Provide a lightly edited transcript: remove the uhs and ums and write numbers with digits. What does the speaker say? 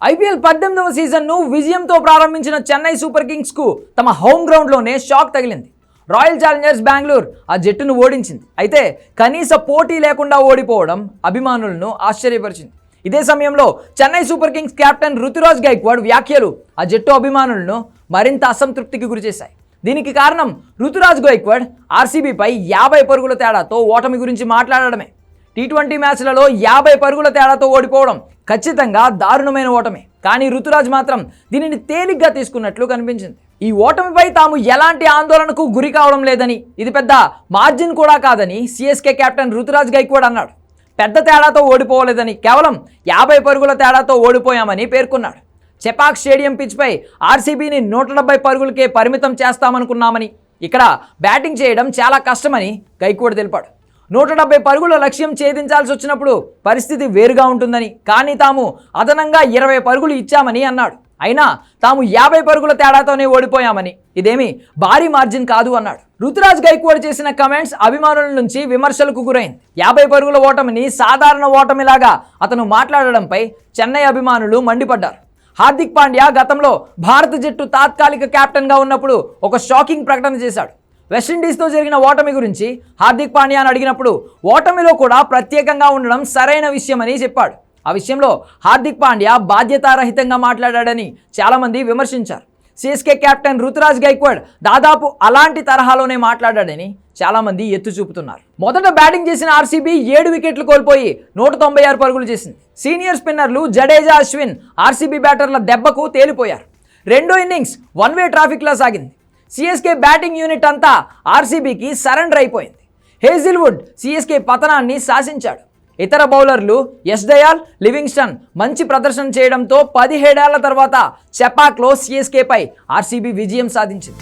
IPL 18వ సీజన్ను విజయంతో ప్రారంభించిన Chennai super కింగ్స్కు తమ హోమ్ గ్రౌండ్లోనే షాక్ తగిలింది. రాయల్ ఛాలెంజర్స్ బెంగళూరు ఆ జట్టును ఓడించింది. అయితే కనీస పోటీ లేకుండా ఓడిపోవడం అభిమానులను ఆశ్చర్యపరిచింది. ఇదే సమయంలో Chennai Super Kings captain Ruturaj Gaikwad వ్యాఖ్యలు ఆ జట్టు అభిమానులను మరింత అసంతృప్తికి గురిచేశాయి. దీనికి కారణం రుతురాజ్ గైక్వాడ్ ఆర్సీబీపై 50 పరుగుల తేడాతో ఓటమి గురించి మాట్లాడడమే. టీ20 మ్యాచ్లలో 50 పరుగుల తేడాతో ఓడిపోవడం ఖచ్చితంగా దారుణమైన ఓటమి. కానీ రుతురాజ్ మాత్రం దీనిని తేలిగ్గా తీసుకున్నట్లు కనిపించింది. ఈ ఓటమిపై తాము ఎలాంటి ఆందోళనకు గురి కావడం లేదని, ఇది పెద్ద మార్జిన్ కూడా కాదని సిఎస్కే కెప్టెన్ రుతురాజ్ గైక్వాడ్ అన్నాడు. పెద్ద తేడాతో ఓడిపోలేదని, కేవలం 50 పరుగుల తేడాతో ఓడిపోయామని పేర్కొన్నాడు. చెపాక్ స్టేడియం పిచ్పై ఆర్సీబీని 170 పరుగులకే పరిమితం చేస్తామనుకున్నామని, ఇక్కడ బ్యాటింగ్ చేయడం చాలా కష్టమని గైక్వాడ్ తెలిపాడు. 170 పరుగుల లక్ష్యం ఛేదించాల్సి వచ్చినప్పుడు పరిస్థితి వేరుగా ఉంటుందని, కానీ తాము అదనంగా 20 పరుగులు ఇచ్చామని అన్నాడు. అయినా తాము 50 పరుగుల తేడాతోనే ఓడిపోయామని, ఇదేమీ భారీ మార్జిన్ కాదు అన్నాడు. రుతురాజ్ గైక్వాడ్ చేసిన కమెంట్స్ అభిమానుల నుంచి విమర్శలకు గురైంది. 50 పరుగుల ఓటమిని సాధారణ ఓటమిలాగా అతను మాట్లాడడంపై చెన్నై అభిమానులు మండిపడ్డారు. హార్దిక్ పాండ్యా గతంలో భారత జట్టు తాత్కాలిక కెప్టెన్గా ఉన్నప్పుడు ఒక షాకింగ్ ప్రకటన చేశాడు. వెస్టిండీస్తో జరిగిన ఓటమి గురించి హార్దిక్ పాండ్యాను అడిగినప్పుడు ఓటమిలో కూడా ప్రత్యేకంగా ఉండడం సరైన విషయమని చెప్పాడు. ఆ విషయంలో హార్దిక్ పాండ్యా బాధ్యతారహితంగా మాట్లాడాడని చాలామంది విమర్శించారు. సిఎస్కే కెప్టెన్ రుతురాజ్ గైక్వాడ్ దాదాపు అలాంటి తరహాలోనే మాట్లాడాడని చాలామంది ఎత్తు చూపుతున్నారు. మొదట బ్యాటింగ్ చేసిన ఆర్సీబీ 7 వికెట్లు కోల్పోయి 196 పరుగులు చేసింది. సీనియర్ స్పిన్నర్లు జడేజా, అశ్విన్ ఆర్సీబీ బ్యాటర్ల దెబ్బకు తేలిపోయారు. రెండో ఇన్నింగ్స్ వన్ వే ట్రాఫిక్లా సాగింది. సిఎస్కే బ్యాటింగ్ యూనిట్ అంతా ఆర్సీబీకి సరెండర్ అయిపోయింది. హేజిల్వుడ్ సిఎస్కే పతనాన్ని శాసించాడు. ఇతర బౌలర్లు యష్ దయాల్, లివింగ్స్టన్ మంచి ప్రదర్శన చేయడంతో 17 ఏళ్ల తర్వాత చెపాక్లో సిఎస్కేపై ఆర్సీబీ విజయం సాధించింది.